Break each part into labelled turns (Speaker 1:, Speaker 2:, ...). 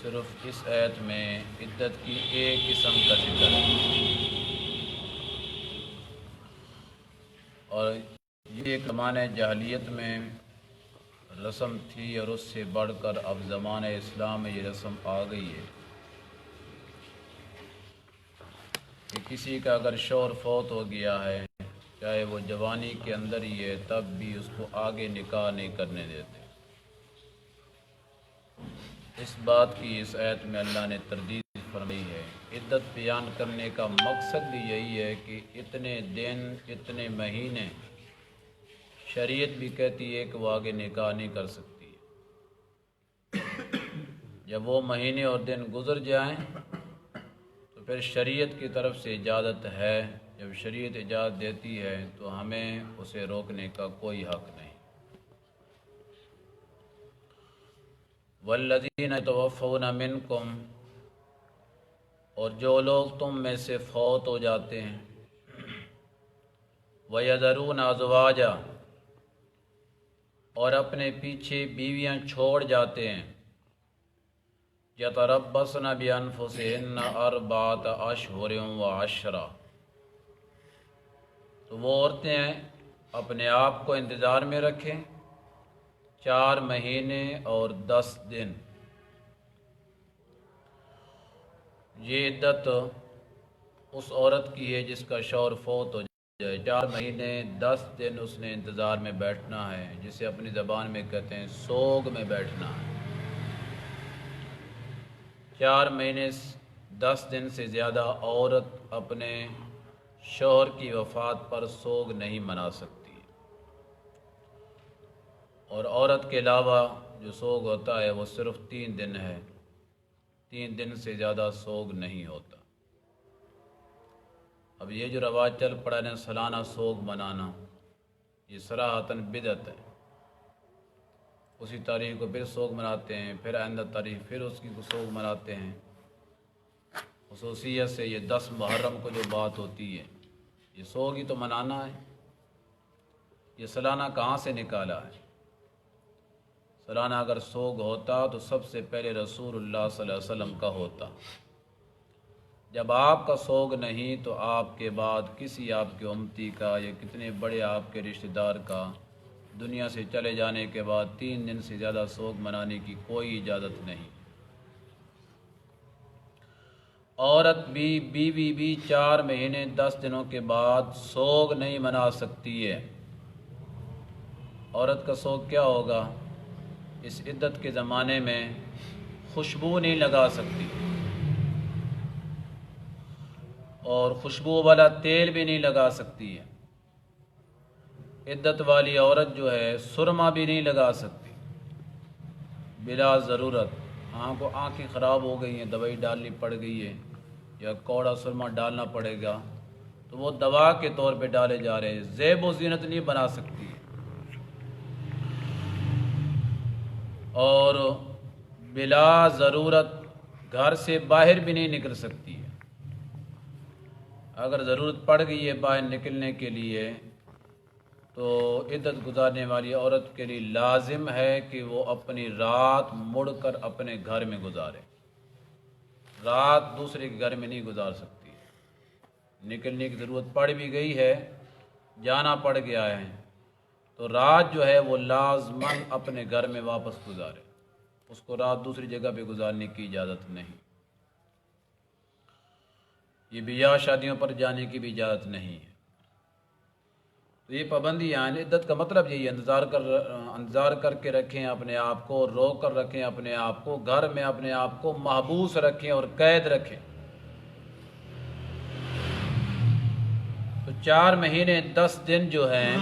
Speaker 1: صرف اس آیت میں عدت کی ایک قسم کا ذکر ہے، اور یہ ایک زمانۂ جاہلیت میں رسم تھی، اور اس سے بڑھ کر اب زمانۂ اسلام میں یہ رسم آ گئی ہے کہ کسی کا اگر شوہر فوت ہو گیا ہے، چاہے وہ جوانی کے اندر ہی ہے، تب بھی اس کو آگے نکاح نہیں کرنے دیتے۔ اس بات کی اس آیت میں اللہ نے تردید فرمائی ہے۔ عدت بیان کرنے کا مقصد بھی یہی ہے کہ اتنے دن، اتنے مہینے، شریعت بھی کہتی ہے کہ وہ آگے نکاح نہیں کر سکتی۔ جب وہ مہینے اور دن گزر جائیں تو پھر شریعت کی طرف سے اجازت ہے۔ جب شریعت اجازت دیتی ہے تو ہمیں اسے روکنے کا کوئی حق نہیں۔ والذین یتوفون منکم، اور جو لوگ تم میں سے فوت ہو جاتے ہیں، وَيَذَرُونَ أَزْوَاجًا، اور اپنے پیچھے بیویاں چھوڑ جاتے ہیں، يَتَرَبَّصْنَ بِأَنفُسِهِنَّ أَرْبَعَةَ أَشْهُرٍ وَعَشْرًا، تو وہ عورتیں اپنے آپ کو انتظار میں رکھیں 4 مہینے اور 10 دن۔ یہ عدت اس عورت کی ہے جس کا شوہر فوت ہو جائے۔ 4 مہینے 10 دن اس نے انتظار میں بیٹھنا ہے، جسے اپنی زبان میں کہتے ہیں سوگ میں بیٹھنا ہے۔ 4 مہینے 10 دن سے زیادہ عورت اپنے شوہر کی وفات پر سوگ نہیں منا سکتی، اور عورت کے علاوہ جو سوگ ہوتا ہے وہ صرف 3 دن ہے، 3 دن سے زیادہ سوگ نہیں ہوتا۔ اب یہ جو رواج چل پڑا ہے سالانہ سوگ منانا، یہ صراحتاً بدعت ہے۔ اسی تاریخ کو پھر سوگ مناتے ہیں، پھر آئندہ تاریخ پھر اس کی سوگ مناتے ہیں۔ خصوصیت سے یہ 10 محرم کو جو بات ہوتی ہے، یہ سوگ ہی تو منانا ہے، یہ سالانہ کہاں سے نکالا ہے؟ سالانہ اگر سوگ ہوتا تو سب سے پہلے رسول اللہ صلی اللہ علیہ وسلم کا ہوتا۔ جب آپ کا سوگ نہیں تو آپ کے بعد کسی آپ کے امتی کا یا کتنے بڑے آپ کے رشتہ دار کا دنیا سے چلے جانے کے بعد 3 دن سے زیادہ سوگ منانے کی کوئی اجازت نہیں۔ عورت بھی، بیوی بھی 4 مہینے 10 دنوں کے بعد سوگ نہیں منا سکتی ہے۔ عورت کا سوگ کیا ہوگا؟ اس عدت کے زمانے میں خوشبو نہیں لگا سکتی، اور خوشبو والا تیل بھی نہیں لگا سکتی ہے۔ عدت والی عورت جو ہے سرما بھی نہیں لگا سکتی بلا ضرورت۔ آنکھیں خراب ہو گئی ہیں، دوائی ڈالنی پڑ گئی ہے، یا کوڑا سرما ڈالنا پڑے گا، تو وہ دوا کے طور پہ ڈالے جا رہے ہیں، زیب و زینت نہیں بنا سکتی ہے۔ اور بلا ضرورت گھر سے باہر بھی نہیں نکل سکتی ہے۔ اگر ضرورت پڑ گئی ہے باہر نکلنے کے لیے تو عدت گزارنے والی عورت کے لیے لازم ہے کہ وہ اپنی رات مڑ کر اپنے گھر میں گزارے، رات دوسرے کے گھر میں نہیں گزار سکتی۔ نکلنے کی ضرورت پڑ بھی گئی ہے، جانا پڑ گیا ہے، تو رات جو ہے وہ لازماً اپنے گھر میں واپس گزارے، اس کو رات دوسری جگہ پہ گزارنے کی اجازت نہیں۔ یہ بیاہ شادیوں پر جانے کی بھی اجازت نہیں ہے۔ تو یہ پابندیاں ہیں۔ عدت کا مطلب یہی ہے، انتظار کر کے رکھیں اپنے آپ کو، روک کر رکھیں اپنے آپ کو، گھر میں اپنے آپ کو محبوس رکھیں اور قید رکھیں۔ تو 4 مہینے 10 دن جو ہیں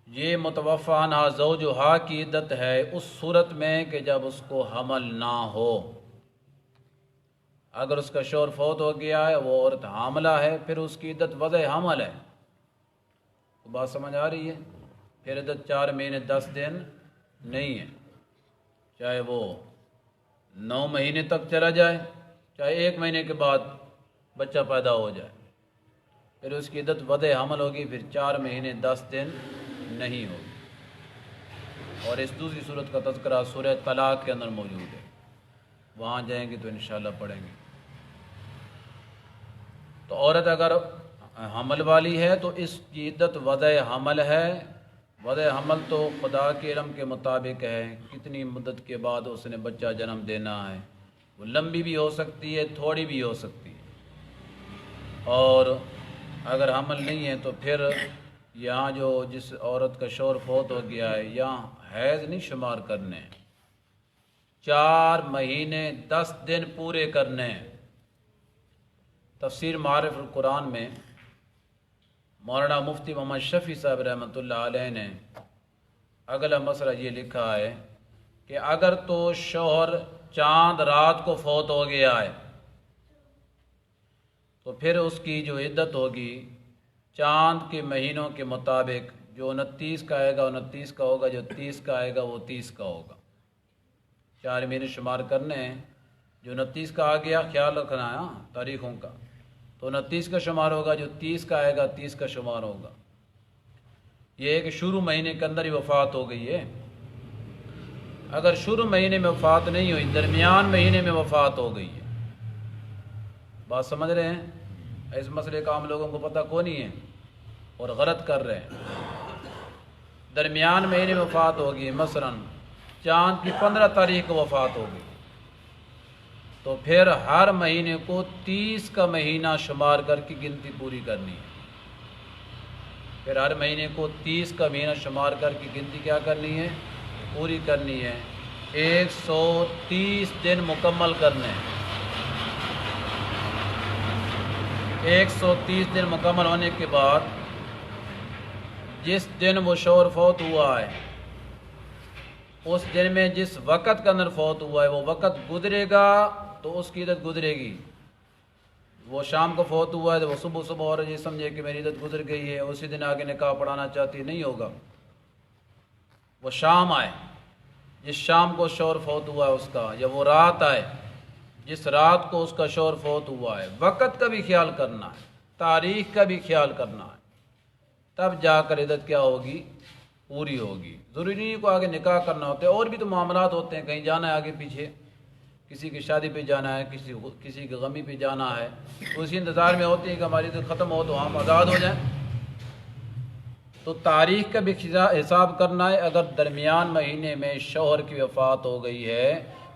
Speaker 1: یہ متوفی عنہا زوجہا کی عدت ہے، اس صورت میں کہ جب اس کو حمل نہ ہو۔ اگر اس کا شوہر فوت ہو گیا ہے، وہ عورت حاملہ ہے، پھر اس کی عدت وضع حمل ہے۔ تو بات سمجھ آ رہی ہے؟ پھر عدت 4 مہینے 10 دن نہیں ہے، چاہے وہ 9 مہینے تک چلا جائے، چاہے 1 مہینے کے بعد بچہ پیدا ہو جائے، پھر اس کی عدت وضع حمل ہوگی، پھر 4 مہینے 10 دن نہیں ہوگی۔ اور اس دوسری صورت کا تذکرہ سورہ طلاق کے اندر موجود ہے، وہاں جائیں گے تو انشاءاللہ پڑھیں گے۔ تو عورت اگر حمل والی ہے تو اس کی عدت وضع حمل ہے۔ وضع حمل تو خدا کے علم کے مطابق ہے، کتنی مدت کے بعد اس نے بچہ جنم دینا ہے، وہ لمبی بھی ہو سکتی ہے، تھوڑی بھی ہو سکتی ہے۔ اور اگر حمل نہیں ہے تو پھر یہاں جو جس عورت کا شوہر فوت ہو گیا ہے، یہاں حیض نہیں شمار کرنے، 4 مہینے 10 دن پورے کرنے۔ تفسیر معارف القرآن میں مولانا مفتی محمد شفیع صاحب رحمۃ اللہ علیہ نے اگلا مسئلہ یہ لکھا ہے کہ اگر تو شوہر چاند رات کو فوت ہو گیا ہے تو پھر اس کی جو عدت ہوگی چاند کے مہینوں کے مطابق، جو 29 کا آئے گا 29 کا ہوگا، جو 30 کا آئے گا وہ 30 کا ہوگا۔ 4 مہینے شمار کرنے ہیں، جو 29 کا آ گیا خیال رکھنا ہے تاریخوں کا، تو 29 کا شمار ہوگا، جو 30 کا آئے گا 30 کا شمار ہوگا۔ یہ ہے کہ شروع مہینے کے اندر ہی وفات ہو گئی ہے۔ اگر شروع مہینے میں وفات نہیں ہوئی، درمیان مہینے میں وفات ہو گئی ہے، بات سمجھ رہے ہیں؟ اس مسئلے کا عام لوگوں کو پتہ کو نہیں ہے اور غلط کر رہے ہیں۔ درمیان مہینے میں وفات ہوگی، مثلا چاند کی 15 تاریخ کو وفات ہوگی، تو پھر ہر مہینے کو 30 کا مہینہ شمار کر کے گنتی پوری کرنی ہے۔ پھر ہر مہینے کو 30 کا مہینہ شمار کر کے گنتی کیا کرنی ہے؟ پوری کرنی ہے۔ 130 دن مکمل کرنے ہیں۔ 130 دن مکمل ہونے کے بعد جس دن وہ شوہر فوت ہوا ہے، اس دن میں جس وقت کے اندر فوت ہوا ہے وہ وقت گزرے گا تو اس کی عدت گزرے گی۔ وہ شام کو فوت ہوا ہے تو وہ صبح صبح اور یہ سمجھے کہ میری عدت گزر گئی ہے، اسی دن آگے نکاح پڑھانا چاہتی نہیں ہوگا۔ وہ شام آئے جس شام کو شوہر فوت ہوا ہے اس کا، یا وہ رات آئے جس رات کو اس کا شوہر فوت ہوا ہے، وقت کا بھی خیال کرنا ہے، تاریخ کا بھی خیال کرنا ہے، تب جا کر عدت کیا ہوگی؟ پوری ہوگی۔ ضروری نہیں کو آگے نکاح کرنا ہوتا ہے، اور بھی تو معاملات ہوتے ہیں، کہیں جانا ہے آگے پیچھے، کسی کی شادی پہ جانا ہے، کسی کی غمی پہ جانا ہے، تو اسی انتظار میں ہوتی ہے کہ ہماری عدت ختم ہو تو ہم آزاد ہو جائیں۔ تو تاریخ کا بھی حساب کرنا ہے۔ اگر درمیان مہینے میں شوہر کی وفات ہو گئی ہے،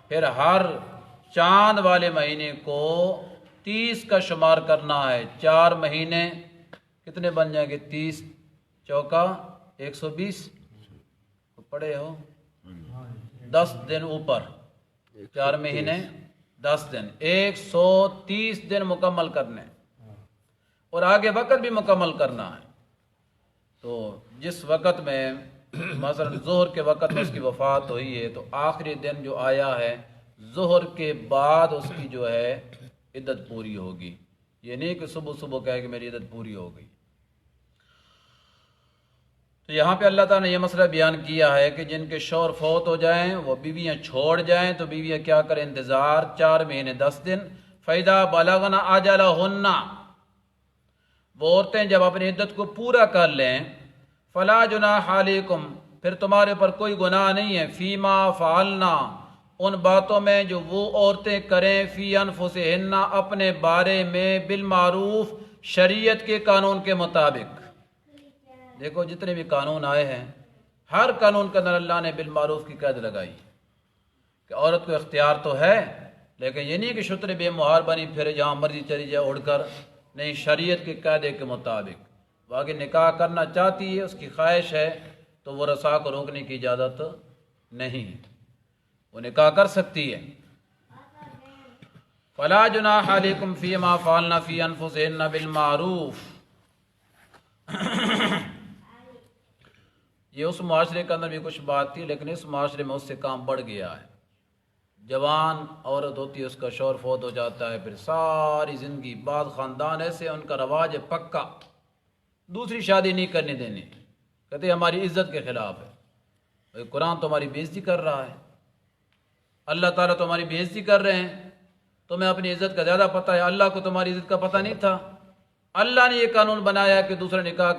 Speaker 1: پھر ہر چاند والے مہینے کو 30 کا شمار کرنا ہے۔ 4 مہینے کتنے بن جائیں گے؟ 30 چوکا 120 پڑے ہو، 10 دن اوپر، 4 مہینے 10 دن، 130 دن مکمل کرنے، اور آگے وقت بھی مکمل کرنا ہے۔ تو جس وقت میں مثلا ظہر کے وقت میں اس کی وفات ہوئی ہے تو آخری دن جو آیا ہے ظہر کے بعد اس کی جو ہے عدت پوری ہوگی۔ یہ نہیں کہ صبح صبح کہے کہ میری عدت پوری ہو گئی۔ تو یہاں پہ اللہ تعالیٰ نے یہ مسئلہ بیان کیا ہے کہ جن کے شوہر فوت ہو جائیں، وہ بیویاں چھوڑ جائیں، تو بیویاں کیا کریں؟ انتظار 4 مہینے 10 دن۔ فَإِذَا بَلَغْنَ أَجَلَهُنَّ، وہ عورتیں جب اپنی عدت کو پورا کر لیں، فَلَا جُنَاحَ عَلَيْكُمْ، پھر تمہارے پر کوئی گناہ نہیں ہے، فِيمَا فَعَلْنَا، ان باتوں میں جو وہ عورتیں کریں، فی انفسہن، اپنے بارے میں، بالمعروف، شریعت کے قانون کے مطابق۔ دیکھو جتنے بھی قانون آئے ہیں، ہر قانون کے اندر اللہ نے بالمعروف کی قید لگائی کہ عورت کو اختیار تو ہے، لیکن یہ نہیں کہ شتر بے مہار بنی پھرے جہاں مرضی چلی جائے اڑ کر، نہیں، شریعت کے قاعدے کے مطابق۔ وہ آگے نکاح کرنا چاہتی ہے، اس کی خواہش ہے، تو وہ رسا کو روکنے کی اجازت نہیں، وہ نکاح کر سکتی ہے۔ فَلَا جُنَاحَ عَلَيْكُمْ فِيمَا فَعَلْنَ فِي أَنفُسِهِنَّ بِالْمَعْرُوفِ۔ یہ اس معاشرے کے اندر بھی کچھ بات تھی، لیکن اس معاشرے میں اس سے کام بڑھ گیا ہے۔ جوان عورت ہوتی ہے، اس کا شوہر فوت ہو جاتا ہے، پھر ساری زندگی بعد خاندان ایسے ان کا رواج ہے پکا، دوسری شادی نہیں کرنے دینی، کہتے ہیں ہماری عزت کے خلاف ہے۔ قرآن تو ہماری بے عزتی کر رہا ہے، اللہ تعالیٰ تو ہماری بے عزتی کر رہے ہیں، تمہیں اپنی عزت کا زیادہ پتہ ہے، اللہ کو تمہاری عزت کا پتہ نہیں تھا۔ اللہ نے یہ قانون بنایا کہ دوسرے نکاح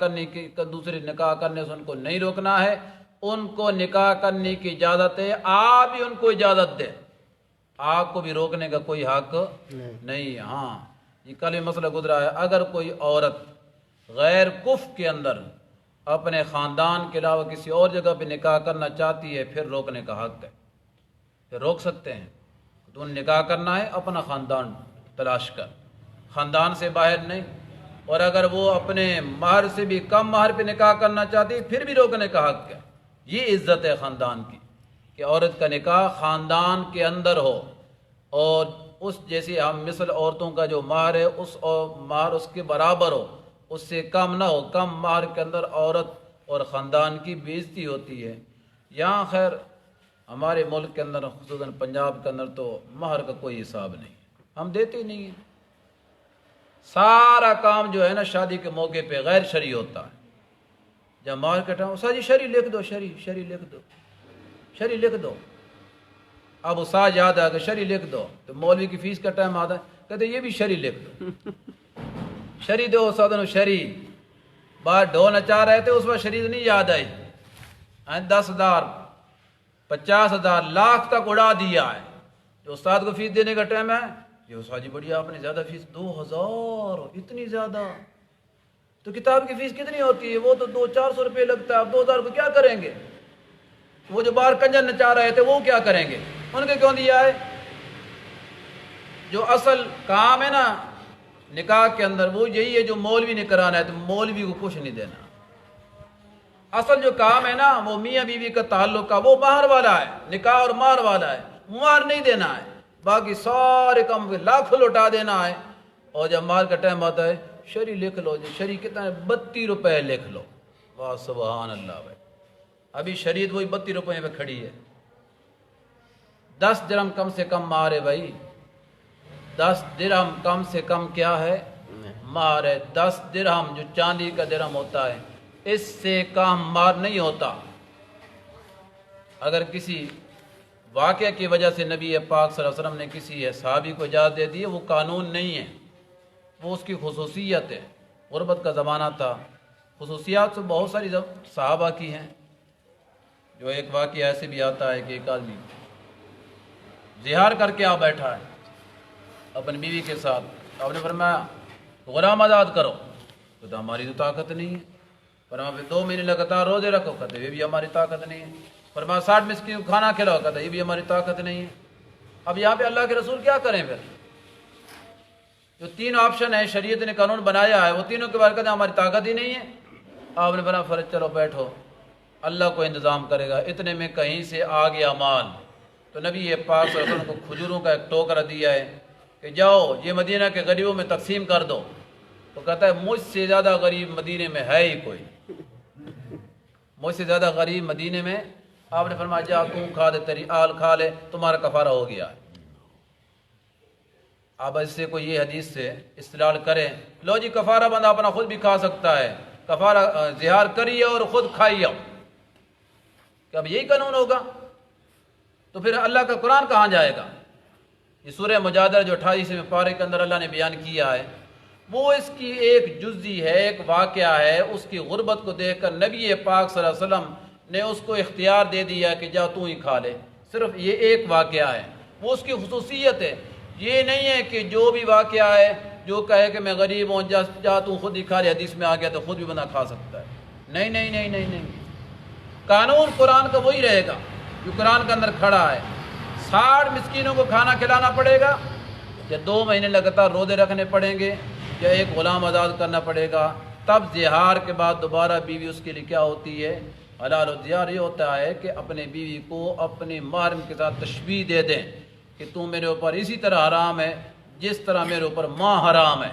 Speaker 1: کرنے سے ان کو نہیں روکنا ہے، ان کو نکاح کرنے کی اجازت ہے، آپ بھی ان کو اجازت دیں، آپ کو بھی روکنے کا کوئی حق نہیں۔ ہاں یہ کل بھی مسئلہ گزرا ہے، اگر کوئی عورت غیر کفر کے اندر اپنے خاندان کے علاوہ کسی اور جگہ پہ نکاح کرنا چاہتی ہے، پھر روکنے کا حق ہے، پھر روک سکتے ہیں۔ تو نکاح کرنا ہے اپنا خاندان تلاش کر، خاندان سے باہر نہیں۔ اور اگر وہ اپنے مہر سے بھی کم مہر پہ نکاح کرنا چاہتی ہے، پھر بھی روکنے کا حق ہے۔ یہ عزت ہے خاندان کی کہ عورت کا نکاح خاندان کے اندر ہو، اور اس جیسے ہم مثل عورتوں کا جو مہر ہے اس مہر اس کے برابر ہو، اس سے کم نہ ہو۔ کم مہر کے اندر عورت اور خاندان کی بے عزتی ہوتی ہے۔ یہاں خیر ہمارے ملک کے اندر خصوصاً پنجاب کے اندر تو مہر کا کوئی حساب نہیں، ہم دیتے ہی نہیں ہیں۔ سارا کام جو ہے نا شادی کے موقع پہ غیر شرعی ہوتا ہے۔ جب مہر کٹاؤ سر جی شرعی لکھ دو، شرعی لکھ دو، شرعی لکھ دو۔ اب استاد یاد آ کہ شرعی لکھ دو، تو مولوی کی فیس کا ٹائم آتا ہے، کہتے یہ بھی شرعی لکھ دو، شرعی دو استاد شرعی۔ باہر ڈھول نچا رہے تھے اس وقت شرعی نہیں یاد آئی، 10,000 50,000 لاکھ تک اڑا دیا ہے۔ جو استاد کو فیس دینے کا ٹائم ہے، یہ استاد جی بڑھیا آپ نے زیادہ فیس، 2,000 اتنی زیادہ، تو کتاب کی فیس کتنی ہوتی ہے؟ وہ تو 200-400 روپے لگتا ہے، اب 2,000 کو کیا کریں گے؟ وہ جو باہر کنجر نچا رہے تھے وہ کیا کریں گے؟ ان کے کیوں دیا ہے؟ جو اصل کام ہے نا نکاح کے اندر وہ یہی ہے جو مولوی نے کرانا ہے، تو مولوی کو کچھ نہیں دینا۔ اصل جو کام ہے نا وہ میاں بیوی کا تعلق کا، وہ مہر والا ہے، نکاح اور مہر والا ہے، مہر نہیں دینا ہے۔ باقی سارے کام لاکھ لوٹا دینا ہے، اور جب مہر کا ٹائم آتا ہے شرعی لکھ لو۔ جو شرعی کتنا ہے؟ 32 روپے لکھ لو۔ واہ سبحان اللہ بھائی، ابھی شریعت وہی 32 روپے پہ کھڑی ہے۔ 10 درہم کم سے کم مہر ہے بھائی، 10 درہم کم سے کم کیا ہے؟ مہر ہے۔ 10 درہم جو چاندی کا درہم ہوتا ہے، اس سے کم مہر نہیں ہوتا۔ اگر کسی واقعہ کی وجہ سے نبی پاک صلی اللہ علیہ وسلم نے کسی صحابی کو اجازت دے دی ہے، وہ قانون نہیں ہے، وہ اس کی خصوصیت ہے۔ غربت کا زمانہ تھا، خصوصیات تو بہت ساری صحابہ کی ہیں۔ جو ایک واقعہ ایسے بھی آتا ہے کہ ایک آدمی زہار کر کے بیٹھا ہے اپنی بیوی کے ساتھ، آپ نے فرمایا غلام آزاد کرو، تو ہماری تو طاقت نہیں ہے۔ فرمایا پھر 2 مہینے لگاتار روزے رکھو، کہتے یہ بھی ہماری طاقت نہیں ہے۔ فرمایا 60 مسکین کو کھانا کھلاؤ، کہتا یہ بھی ہماری طاقت نہیں ہے۔ اب یہاں پہ اللہ کے رسول کیا کریں پھر؟ جو 3 آپشن ہیں شریعت نے قانون بنایا ہے، وہ تینوں کے بارے کہتے ہیں ہماری طاقت ہی نہیں ہے۔ آپ نے فرمایا فرض چلو بیٹھو، اللہ کو انتظام کرے گا۔ اتنے میں کہیں سے آ گیا مال، تو نبی پاک صلی اللہ علیہ وسلم کو کھجوروں کا ایک ٹوکرا دیا ہے کہ جاؤ یہ مدینہ کے غریبوں میں تقسیم کر دو۔ تو کہتا ہے مجھ سے زیادہ غریب مدینے میں ہے ہی کوئی، مجھ سے زیادہ غریب مدینے میں۔ آپ نے فرمایا جا تم کھا دے، تیری آل کھا لے، تمہارا کفارہ ہو گیا ہے۔ اب اس سے کوئی یہ حدیث سے استدلال کرے لو جی کفارہ بندہ اپنا خود بھی کھا سکتا ہے، کفارہ زہار کریے اور خود کھائیے، کہ اب یہی قانون ہوگا تو پھر اللہ کا قرآن کہاں جائے گا؟ یہ سورہ مجادلہ جو 28ویں پارے کے اندر اللہ نے بیان کیا ہے، وہ اس کی ایک جزئی ہے، ایک واقعہ ہے۔ اس کی غربت کو دیکھ کر نبی پاک صلی اللہ علیہ وسلم نے اس کو اختیار دے دیا کہ جا تو ہی کھا لے۔ صرف یہ ایک واقعہ ہے، وہ اس کی خصوصیت ہے۔ یہ نہیں ہے کہ جو بھی واقعہ ہے جو کہے کہ میں غریب ہوں جا تو خود ہی کھا لے، حدیث میں آ گیا تو خود بھی بندہ کھا سکتا ہے۔ نہیں نہیں نہیں نہیں نہیں، قانون قرآن کا وہی رہے گا جو قرآن کے اندر کھڑا ہے۔ 60 مسکینوں کو کھانا کھلانا پڑے گا، یا 2 مہینے لگاتار روزے رکھنے پڑیں گے، یا ایک غلام آزاد کرنا پڑے گا۔ تب زہار کے بعد دوبارہ بیوی اس کے لیے کیا ہوتی ہے؟ حلال۔ و زہار یہ ہوتا ہے کہ اپنے بیوی کو اپنے محرم کے ساتھ تشبیہ دے دیں کہ تم میرے اوپر اسی طرح حرام ہے جس طرح میرے اوپر ماں حرام ہے۔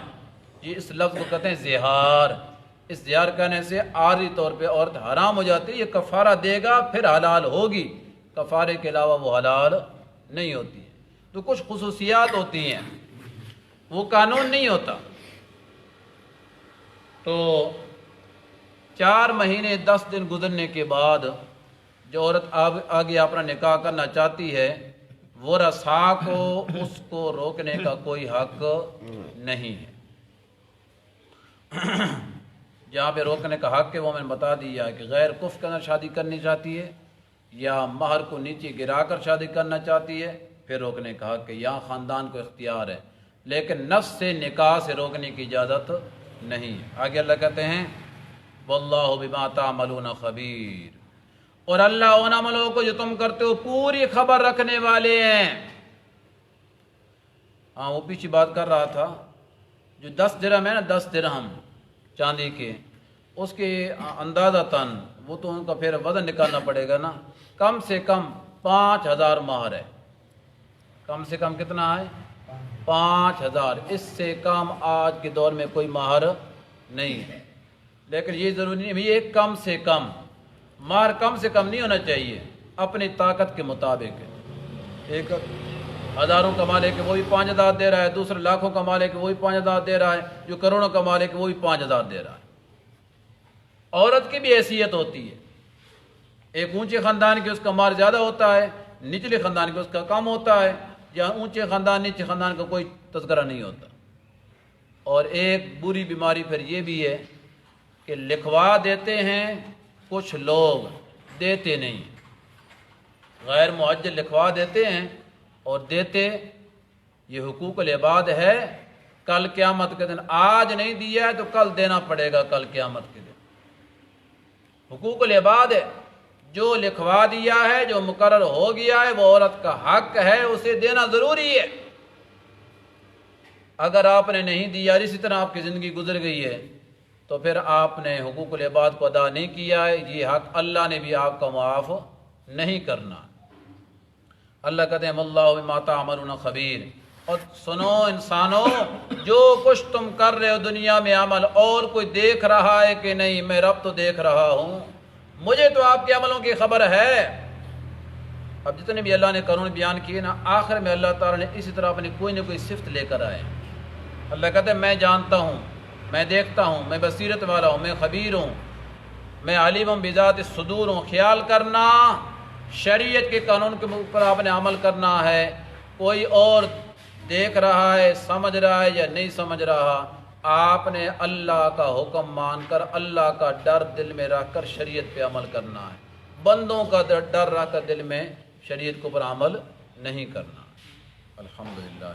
Speaker 1: یہ اس لفظ کو کہتے ہیں زہار۔ اس زہار کہنے سے عارضی طور پہ عورت حرام ہو جاتی ہے، یہ کفارہ دے گا پھر حلال ہوگی، کفارے کے علاوہ وہ حلال نہیں ہوتی ہے۔ تو کچھ خصوصیات ہوتی ہیں، وہ قانون نہیں ہوتا۔ تو 4 مہینے 10 دن گزرنے کے بعد جو عورت آگے اپنا نکاح کرنا چاہتی ہے، وہ رسا کو اس کو روکنے کا کوئی حق نہیں ہے۔ جہاں پہ روکنے کا حق ہے وہ میں نے بتا دیا کہ غیر کفر کے اندر شادی کرنی چاہتی ہے یا مہر کو نیچے گرا کر شادی کرنا چاہتی ہے، پھر روکنے کا حق ہے، یہاں خاندان کو اختیار ہے، لیکن نفس سے نکاح سے روکنے کی اجازت نہیں ہے۔ آگے اللہ کہتے ہیں واللہ بما تعملون خبیر، اور اللہ ان عملوں کو جو تم کرتے ہو پوری خبر رکھنے والے ہیں۔ ہاں وہ پیچھے بات کر رہا تھا، جو 10 درہم ہے نا، 10 درہم چاندی کے، اس کے اندازتاً وہ تو ان کا پھر وزن نکالنا پڑے گا نا، کم سے کم 5000 مہر ہے۔ کم سے کم کتنا ہے؟ 5000۔ اس سے کم آج کے دور میں کوئی مہر نہیں ہے، لیکن یہ ضروری نہیں یہ کم سے کم مہر کم سے کم نہیں ہونا چاہیے، اپنی طاقت کے مطابق۔ ایک ہزاروں کا مالک ہے وہ بھی 5000 دے رہا ہے، دوسرے لاکھوں کا مالک ہے وہ بھی 5000 دے رہا ہے، جو کروڑوں کا مالک ہے وہ بھی 5000 دے رہا ہے۔ عورت کی بھی حیثیت ہوتی ہے، ایک اونچے خاندان کے اس کا مال زیادہ ہوتا ہے، نچلے خاندان کے اس کا کم ہوتا ہے، یا اونچے خاندان نیچے خاندان کا کوئی تذکرہ نہیں ہوتا۔ اور ایک بری بیماری پھر یہ بھی ہے کہ لکھوا دیتے ہیں کچھ لوگ، دیتے نہیں، غیر معجل لکھوا دیتے ہیں اور دیتے، یہ حقوق العباد ہے، کل قیامت کے دن آج نہیں دیا ہے تو کل دینا پڑے گا، کل قیامت کے دن حقوق العباد ہے، جو لکھوا دیا ہے، جو مقرر ہو گیا ہے، وہ عورت کا حق ہے، اسے دینا ضروری ہے۔ اگر آپ نے نہیں دیا، اسی طرح آپ کی زندگی گزر گئی ہے، تو پھر آپ نے حقوق العباد کو ادا نہیں کیا ہے، یہ حق اللہ نے بھی آپ کا معاف نہیں کرنا۔ اللہ کہتے ہیں واللہ بما تعملون خبیر، اور سنو انسانوں، جو کچھ تم کر رہے ہو دنیا میں عمل، اور کوئی دیکھ رہا ہے کہ نہیں؟ میں رب تو دیکھ رہا ہوں، مجھے تو آپ کے عملوں کی خبر ہے۔ اب جتنے بھی اللہ نے قانون بیان کیے نا، آخر میں اللہ تعالیٰ نے اسی طرح اپنی کوئی نہ کوئی صفت لے کر آئے۔ اللہ کہتے ہیں میں جانتا ہوں، میں دیکھتا ہوں، میں بصیرت والا ہوں، میں خبیر ہوں، میں علیم بذات الصدور ہوں۔ خیال کرنا، شریعت کے قانون کے اوپر آپ نے عمل کرنا ہے، کوئی اور دیکھ رہا ہے، سمجھ رہا ہے یا نہیں سمجھ رہا، آپ نے اللہ کا حکم مان کر، اللہ کا ڈر دل میں رکھ کر شریعت پہ عمل کرنا ہے، بندوں کا ڈر رکھ کر دل میں شریعت کے اوپر عمل نہیں کرنا۔ الحمدللہ۔